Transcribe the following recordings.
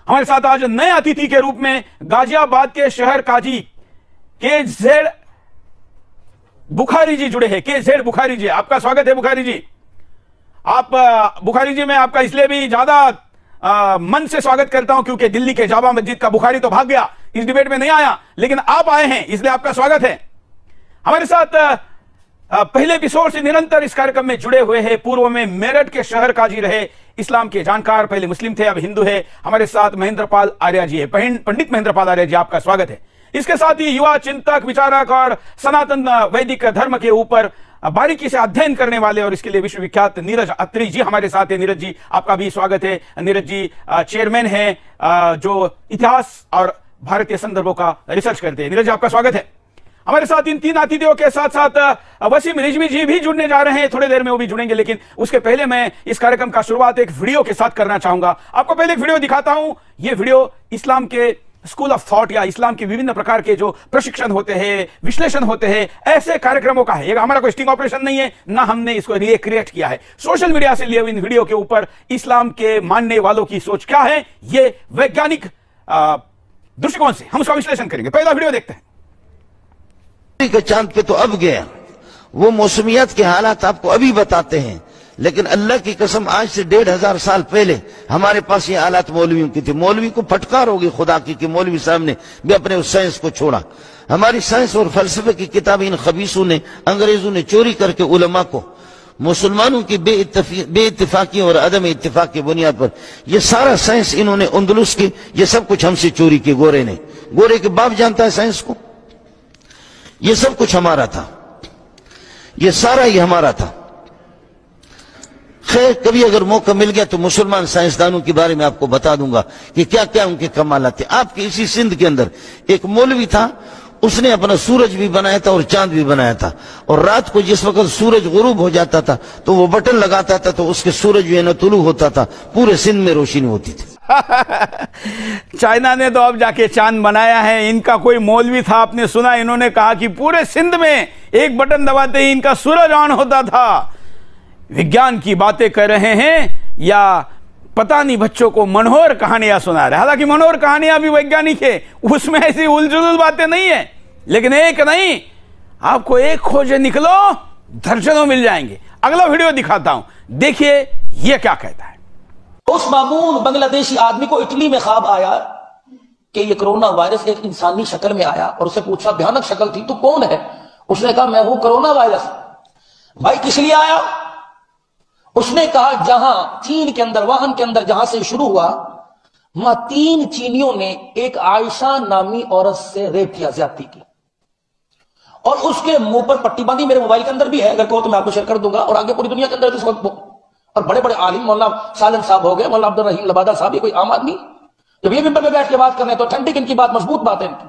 हमारे साथ आज नए अतिथि के रूप में गाजियाबाद के शहर काजी के बुखारी जी जुड़े हैं। के बुखारी जी, आपका स्वागत है बुखारी जी। आप बुखारी जी, मैं आपका इसलिए भी ज्यादा मन से स्वागत करता हूं क्योंकि दिल्ली के जामा मस्जिद का बुखारी तो भाग गया, इस डिबेट में नहीं आया, लेकिन आप आए हैं इसलिए आपका स्वागत है। हमारे साथ पहले एपिसोड से निरंतर इस कार्यक्रम में जुड़े हुए हैं, पूर्व में मेरठ के शहर काजी रहे, इस्लाम के जानकार, पहले मुस्लिम थे अब हिंदू है, हमारे साथ महेंद्रपाल आर्य जी है। पंडित महेंद्रपाल आर्य जी, आपका स्वागत है। इसके साथ ही युवा चिंतक, विचारक और सनातन वैदिक धर्म के ऊपर बारीकी से अध्ययन करने वाले और इसके लिए विश्वविख्यात नीरज अत्री जी हमारे साथ है। नीरज जी, आपका भी स्वागत है। नीरज जी चेयरमैन है जो इतिहास और भारतीय संदर्भों का रिसर्च करते हैं। नीरज जी, आपका स्वागत है। हमारे साथ इन तीन अतिथियों के साथ साथ वसीम रिजवी जी भी जुड़ने जा रहे हैं, थोड़ी देर में वो भी जुड़ेंगे, लेकिन उसके पहले मैं इस कार्यक्रम का शुरुआत एक वीडियो के साथ करना चाहूंगा। आपको पहले एक वीडियो दिखाता हूं। ये वीडियो इस्लाम के स्कूल ऑफ थॉट या इस्लाम के विभिन्न प्रकार के जो प्रशिक्षण होते हैं, विश्लेषण होते हैं, ऐसे कार्यक्रमों का है। ये हमारा कोई स्टिंग ऑपरेशन नहीं है, ना हमने इसको रिक्रिएट किया है। सोशल मीडिया से लिए हुए इन वीडियो के ऊपर इस्लाम के मानने वालों की सोच क्या है, ये वैज्ञानिक दृष्टिकोण से हम उसका विश्लेषण करेंगे। पहला वीडियो देखते हैं। के चांद पे तो अब गया, वो मौसमियत के हालात आपको अभी बताते हैं, लेकिन अल्लाह की कसम आज से 1500 साल पहले हमारे पास ये हालात मौलवियों की थी। मौलवी को फटकार होगी खुदा की कि मौलवी साहब ने भी अपने उस साइंस को छोड़ा। हमारी साइंस और फलसफे की किताबें इन खबीसों ने, अंग्रेजों ने चोरी करके उलमा को मुसलमानों की बेइत्तिफाकी और अदम इत्तिफाक की बुनियाद पर ये सारा साइंस इन्होंने अंदलुस की, ये सब कुछ हमसे चोरी की। गोरे ने, गोरे के बाप जानता है साइंस को, ये सब कुछ हमारा था, ये सारा ही हमारा था। खैर, कभी अगर मौका मिल गया तो मुसलमान साइंसदानों के बारे में आपको बता दूंगा कि क्या क्या उनके कमालात थे। आपके इसी सिंध के अंदर एक मौलवी था, उसने अपना सूरज भी बनाया था और चांद भी बनाया था, और रात को जिस वक्त सूरज गुरूब हो जाता था तो वो बटन लगाता था तो उसके सूरज जो है ना तुलू होता था, पूरे सिंध में रोशनी होती थी। चाइना ने तो अब जाके चांद बनाया है। इनका कोई मौलवी था, आपने सुना, इन्होंने कहा कि पूरे सिंध में एक बटन दबाते ही इनका सूरज ऑन होता था। विज्ञान की बातें कर रहे हैं या पता नहीं बच्चों को मनोहर कहानियां सुना रहे। हालांकि मनोहर कहानियां भी वैज्ञानिक है, उसमें ऐसी उलझुल बातें नहीं है, लेकिन एक नहीं, आपको एक खोजे निकलो दर्जनों मिल जाएंगे। अगला वीडियो दिखाता हूं, देखिए ये क्या कहता है। उस मामूल बांग्लादेशी आदमी को इटली में ख्वाब आया कि ये कोरोना वायरस एक इंसानी शक्ल में आया, और उसे पूछा, भयानक शक्ल थी, तू कौन है? उसने कहा, मैं हूं कोरोना वायरस। भाई किस लिए आया? उसने कहा, जहां चीन के अंदर, वहां के अंदर जहां से शुरू हुआ, वहां 3 चीनियों ने एक आयशा नामी औरत से रेप किया, ज्यादती की, और उसके मुंह पर पट्टी बांधी। मेरे मोबाइल के अंदर भी है, अगर कहो तो मैं आपको शेयर कर दूंगा, और आगे पूरी दुनिया के अंदर इस वक्त। और बड़े बड़े आलिम, मौलाना सालन साहब हो गए, मौलाना अब्दुल रहीम लबादा साहब, ये कोई आम आदमी, जब ये मिंबर पे बैठ के बात कर रहे हैं तो ठंडी इनकी बात, मजबूत बात है इनकी।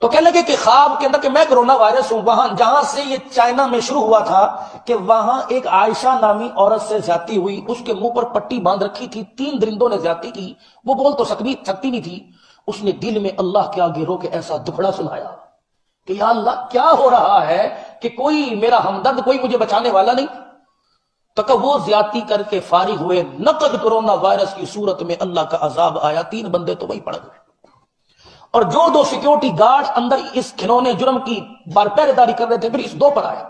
तो कहने लगे कि ख्वाब के अंदर कि मैं कोरोना वायरस हूं, वहां जहां से ये चाइना में शुरू हुआ था कि वहां एक आयशा नामी औरत से ज्यादती हुई, उसके मुंह पर पट्टी बांध रखी थी, 3 दरिंदों ने ज्यादती की, वो बोल तो सकती नहीं थी। उसने दिल में अल्लाह के आगे रो के ऐसा दुखड़ा सुनाया कि या अल्लाह, क्या हो रहा है कि कोई मेरा हमदर्द, कोई मुझे बचाने वाला नहीं। तो वो ज्यादती करके फारिग हुए, नकद कोरोना वायरस की सूरत में अल्लाह का अजाब आया, 3 बंदे तो वही पड़ गए, और जो 2 सिक्योरिटी गार्ड अंदर इस घिनौने जुर्म की पहरेदारी कर रहे थे, फिर इस 2 पर आया।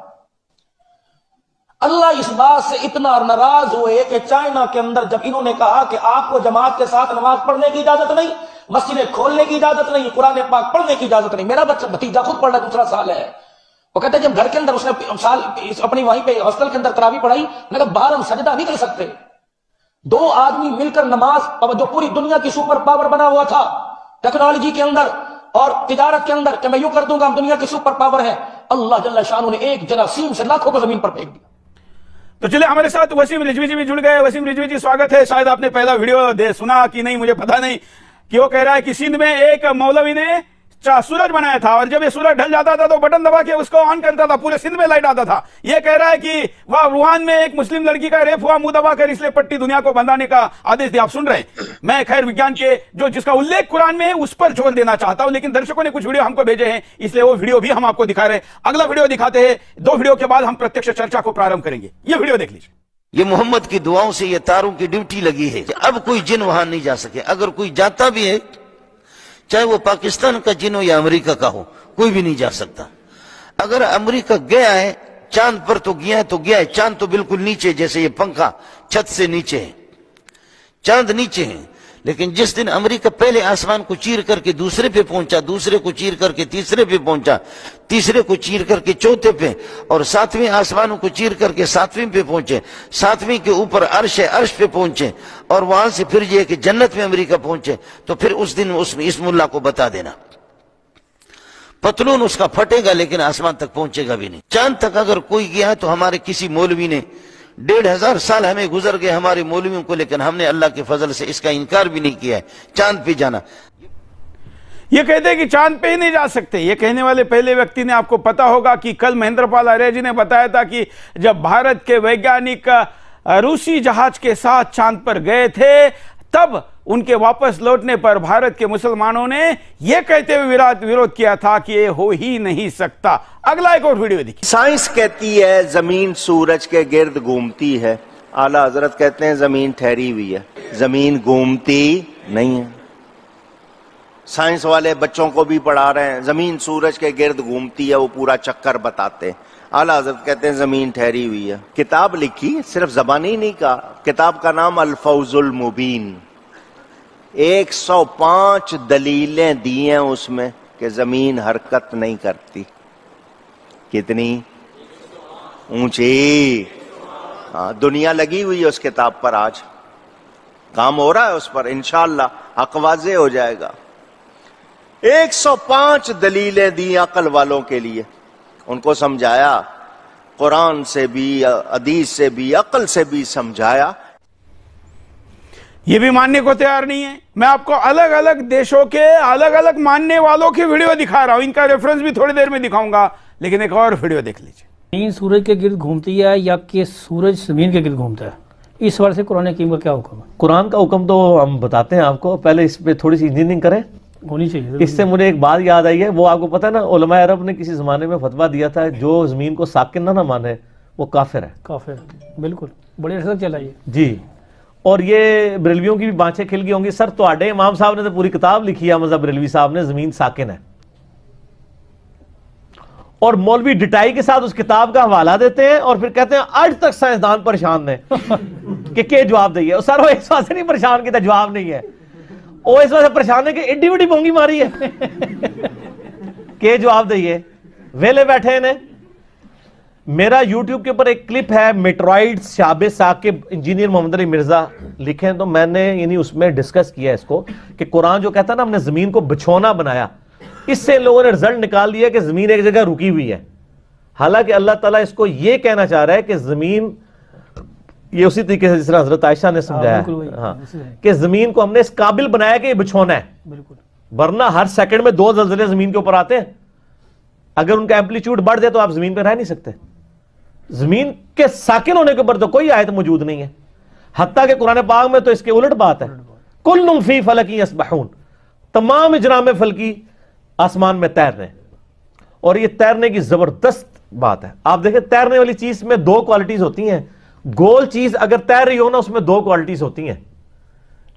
अल्लाह इस बात से इतना नाराज हुए कि चाइना के अंदर जब इन्होंने कहा कि आपको जमात के साथ नमाज पढ़ने की इजाजत नहीं, मस्जिदें खोलने की इजाजत नहीं, कुरान पाक पढ़ने की इजाजत नहीं। मेरा बच्चा भतीजा खुद पढ़ रहा है, 2रा साल है, वो कहते हैं जब घर के अंदर उसने साल अपनी वहीं पे हॉस्टल के अंदर तरावी पढ़ाई, मैंने कहा बाहर हम सजदा नहीं कर सकते। 2 आदमी मिलकर नमाज, जो पूरी दुनिया की सुपर पावर बना हुआ था टेक्नोलॉजी के अंदर और तिजारत के अंदर, कि मैं यूं कर दूंगा, हम दुनिया की सुपर पावर है, अल्लाह जल्ल शान ने एक जरासीम से लाखों को जमीन पर फेंक दिया। तो चलिए, हमारे साथ वसीम रिजवी जी भी जुड़ गए। वसीम रिजवी जी, स्वागत है। शायद आपने पहला वीडियो सुना कि नहीं, मुझे पता नहीं, कि वो कह रहा है कि सिंध में एक मौलवी ने सूरज बनाया था, और जब ये सूरज ढल जाता था तो बटन दबा के उसको ऑन करता था, पूरे सिंध में लाइट आता था। ये कह रहा है कि वह वुहान में एक मुस्लिम लड़की का रेप हुआ, मुंह दबाकर, इसलिए पट्टी दुनिया को बंधाने का आदेश दिया। आप सुन रहे हैं, मैं खैर विज्ञान के जो जिसका उल्लेख कुरान में है उस पर जोर देना चाहता हूं, लेकिन दर्शकों ने कुछ वीडियो हमको भेजे हैं, इसलिए वो वीडियो भी हम आपको दिखा रहे हैं। अगला वीडियो दिखाते हैं, 2 वीडियो के बाद हम प्रत्यक्ष चर्चा को प्रारंभ करेंगे। ये वीडियो देख लीजिए। یہ محمد کی دعاؤں سے یہ تاروں کی ڈیوٹی لگی ہے کہ اب کوئی جن وہاں نہیں جا سکے. اگر کوئی جاتا بھی ہے چاہے وہ پاکستان کا جن ہو یا امریکہ کا ہو, کوئی بھی نہیں جا سکتا. اگر امریکہ گیا ہے چاند پر تو گیا ہے تو گیا ہے. چاند تو بالکل نیچے, جیسے یہ پنکھا چھت سے نیچے ہے, چاند نیچے ہے. لیکن جس دن امریکہ پہلے آسمان کو چیر کر کے دوسرے پہ پہنچا, دوسرے کو چیر کر کے تیسرے پہ پہنچا, تیسرے کو چیر کر کے چوتھے پہ, اور ساتویں آسمانوں کو چیر کر کے ساتویں پہ پہنچے, ساتویں کے اوپر عرش ہے, عرش پہ پہنچے, اور وہاں سے پھر یہ کہ جنت میں امریکہ پہنچے, تو پھر اس دن اس ملا کو بتا دینا پتلون اس کا پھٹے گا لیکن آسمان تک پہنچے گا بھی نہیں. چاند تک اگر کوئی گیا ہے تو ہمارے کسی مولوی نے 1500 سال ہمیں گزر گئے ہمارے مولویوں کو, لیکن ہم نے اللہ کے فضل سے اس کا انکار بھی نہیں کیا ہے چاند پہ جانا. یہ کہتے ہیں کہ چاند پہ ہی نہیں جا سکتے. یہ کہنے والے پہلے ویکتی نے, آپ کو پتا ہوگا کہ کل مہندر پال آریہ جی نے بتایا تھا کہ جب بھارت کے ویگیانک روسی جہاز کے ساتھ چاند پر گئے تھے تب ان کے واپس لوٹنے پر بھارت کے مسلمانوں نے یہ کہتے ہوئے ویرود کیا تھا کہ یہ ہو ہی نہیں سکتا. اگلا ایک اور ویڈیو دیکھیں. سائنس کہتی ہے زمین سورج کے گرد گھومتی ہے, اعلیٰ حضرت کہتے ہیں زمین ٹھہری ہوئی ہے, زمین گھومتی نہیں ہے. سائنس والے بچوں کو بھی پڑھا رہے ہیں زمین سورج کے گرد گھومتی ہے, وہ پورا چکر بتاتے ہیں. اعلیٰ حضرت کہتے ہیں زمین ٹھہری ہوئی ہے. کتاب لکھی, صرف زبانی نہیں کہا, کتاب کا نام الفوز المبین. 105 دلیلیں دی ہیں اس میں کہ زمین حرکت نہیں کرتی. کتنی اونچی, دنیا لگی ہوئی ہے اس کتاب پر, آج کام ہو رہا ہے اس پر, انشاءاللہ حق واضح ہو جائے گا. 105 دلیلیں دی عقل والوں کے لیے, ان کو سمجھایا, قرآن سے بھی حدیث سے بھی عقل سے بھی سمجھایا. یہ بھی ماننے کو تیار نہیں ہے. میں آپ کو الگ الگ دیشوں کے الگ الگ ماننے والوں کی ویڈیو دکھا رہا ہوں, ان کا ریفرنس بھی تھوڑی دیر میں دکھاؤں گا, لیکن ایک اور ویڈیو دیکھ لیجئے. زمین سورج کے گرد گھومتی ہے یا کہ سورج زمین کے گرد گھومتا ہے, اس حوالے سے قرآن حکیم کا کیا حکم ہے؟ قرآن کا حکم تو ہم بتاتے ہیں آپ کو, پہلے اس پہ تھوڑی سی انجینئرنگ کریں. ہونی چاہیے. اس سے مجھے ایک بات یاد آئی ہے, وہ آپ کو پتہ ہے نا, علماء عرب نے کسی زمانے میں فتویٰ دیا تھا جو زمین کو ساکن نہ مانے وہ کافر ہے. کافر, بالکل, بڑے عرصے تک چلا یہ. جی, اور یہ بریلویوں کی بھی بانچیں کھل گئی ہوں گی. سر تواڈے امام صاحب نے تو پوری کتاب لکھی ہے, مذہب بریلوی صاحب نے, زمین ساکن ہے, اور مولوی ڈٹائی کے ساتھ اس کتاب کا حوالہ دیتے ہیں اور پھر کہتے ہیں آج تک سائنسدان پریشان نے کہ جواب دئیے. سر وہ اس واسطے نہیں پریشان کیا, جواب نہیں ہے, وہ اس واسطے پریشان ہے کہ ایڈی بڑی بونگی ماری ہے کہ جواب دئیے, ویلے بیٹھے ہیں. میرا یوٹیوب کے اوپر ایک کلپ ہے, میٹرائڈ شعب ثاقب, انجینئر محمد علی مرزا لکھیں, تو میں نے یعنی اس میں ڈسکس کیا اس کو کہ قرآن جو کہتا ہے نا ہم نے زمین کو بچھونا بنایا, اس سے لوگوں نے رزلٹ نکال دیا کہ زمین ایک جگہ رکی ہوئی ہے. حالانکہ اللہ تعالیٰ اس کو یہ کہنا چاہ رہا ہے کہ زمین, یہ اسی طریقے سے جس طرح حضرت عائشہ نے سمجھایا کہ زمین کو ہم نے اس قابل بنایا کہ یہ بچھونا ہے, ورنہ ہر سیکنڈ میں 2 زلزلے زمین کے اوپر آتے ہیں. اگر ان کا ایمپلیٹیوڈ بڑھ جائے تو آپ زمین پہ رہ نہیں سکتے. زمین کے ساکن ہونے کے اوپر تو کوئی آیت موجود نہیں ہے, حتیٰ کہ قرآن پاک میں تو اس کے الٹ بات ہے, کل فی فلک یسبحون, تمام اجرام فلکی آسمان میں تیر رہے ہیں. اور یہ تیرنے کی زبردست بات ہے. آپ دیکھیں تیرنے والی چیز میں 2 کوالٹیز ہوتی ہیں. گول چیز اگر تیر رہی ہو نا, اس میں 2 کوالٹیز ہوتی ہیں,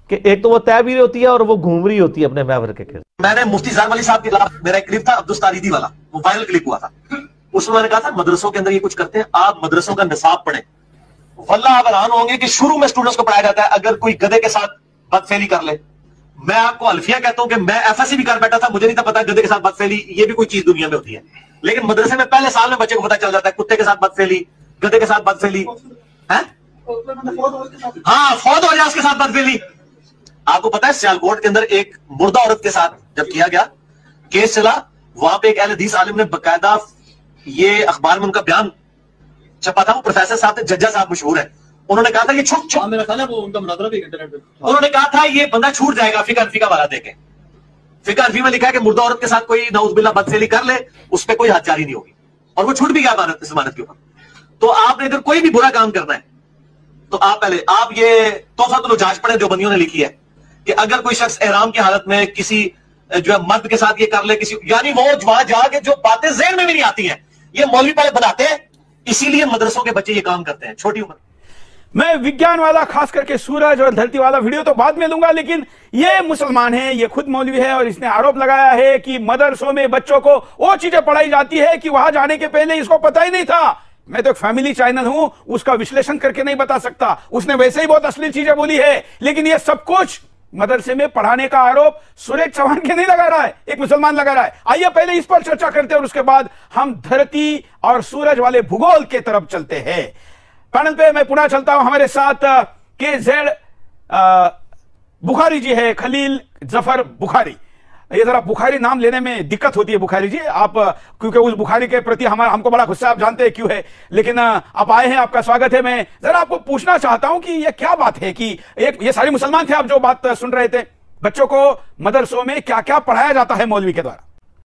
کہ ایک تو وہ تیر بھی رہی ہوتی ہے اور وہ گھوم رہی ہوتی ہے اپنے محور کے گرد. میں نے مفتی زار علی صاحب کے خلاف میرا ایک کلپ تھا عبدالستاریدی والا, وہ وائرل کلپ ہوا تھا. اس میں نے کہا تھا مدرسوں کے اندر یہ کچھ کرتے ہیں, آپ مدرسوں کا نصاب پڑھیں. واللہ آپ حیران ہوں گے کہ شروع میں اسٹوڈنٹس کو پڑھایا جاتا ہے اگر کوئی گدھے کے ساتھ بدفعلی کر لے. میں آپ کو الفیہ کہتا ہوں کہ میں ایف ایس سی بھی کر بیٹھا تھا, مجھے نہیں تھا پتا گدھے کے ساتھ بدفعلی یہ بھی کوئی چیز دنیا میں ہوتی ہے. لیکن مدرسے میں پہلے سال میں بچے کو پتا چل جاتا ہے کتے کے ساتھ بدفعلی, گدھے کے ساتھ بدفعلی, ہاں فوت ہو جائے اس کے ساتھ بدفعلی. آپ کو پتا ہے سیالکوٹ کے اندر ایک مردہ عورت کے ساتھ جب کیا گیا کیس چلا, وہاں پہ ایک اہل حدیث عالم نے باقاعدہ یہ اخبار میں ان کا بیان چھپا تھا. وہ پروفیسر صاحب تھے, ججا صاحب مشہور ہیں, انہوں نے کہا تھا یہ چھپ میرا خیال ہے وہ ان کا مناظرہ بھی انٹرنیٹ پہ, انہوں نے کہا تھا یہ بندہ چھوٹ جائے گا فقہ حنفی والا دے کے. فقہ حنفی میں لکھا ہے کہ مردہ عورت کے ساتھ کوئی نعوذ باللہ بدفعلی کر لے اس پہ کوئی حد جاری نہیں ہوگی, اور وہ چھوٹ بھی گیا ضمانت کے اوپر. تو آپ نے اگر کوئی بھی برا کام کرنا ہے تو آپ پہلے آپ یہ تحفۃ الحجاج پڑھیں جو بندیوں نے لکھی ہے کہ اگر کوئی شخص احرام کی حالت میں کسی جو ہے مرد کے ساتھ یہ کر لے کسی, یعنی وہ وہاں جا کے جو باتیں ذہن میں بھی نہیں آتی ہیں یہ مولوی پہلے بناتے ہیں, اسی لیے مدرسوں کے بچے یہ کام کرتے ہیں چھوٹی عمر. मैं विज्ञान वाला खास करके सूरज और धरती वाला वीडियो तो बाद में दूंगा, लेकिन ये मुसलमान है, ये खुद मौलवी है और इसने आरोप लगाया है कि मदरसों में बच्चों को वो चीजें पढ़ाई जाती है कि वहां जाने के पहले इसको पता ही नहीं था। मैं तो एक फैमिली चैनल हूं, उसका विश्लेषण करके नहीं बता सकता, उसने वैसे ही बहुत अश्लील चीजें बोली है, लेकिन ये सब कुछ मदरसे में पढ़ाने का आरोप सुरेश चौहान के नहीं लगा रहा है, एक मुसलमान लगा रहा है। आइए पहले इस पर चर्चा करते हैं और उसके बाद हम धरती और सूरज वाले भूगोल के तरफ चलते हैं। पैनल पे मैं पुनः चलता हूं, हमारे साथ KZ बुखारी जी है, खलील जफर बुखारी। ये जरा बुखारी नाम लेने में दिक्कत होती है बुखारी जी, आप क्योंकि उस बुखारी के प्रति हमको बड़ा गुस्सा, आप जानते हैं क्यों है, लेकिन आप आए हैं, आपका स्वागत है। मैं जरा आपको पूछना चाहता हूं कि ये क्या बात है कि ये सारे मुसलमान थे आप जो बात सुन रहे थे, बच्चों को मदरसों में क्या क्या पढ़ाया जाता है मौलवी के द्वारा?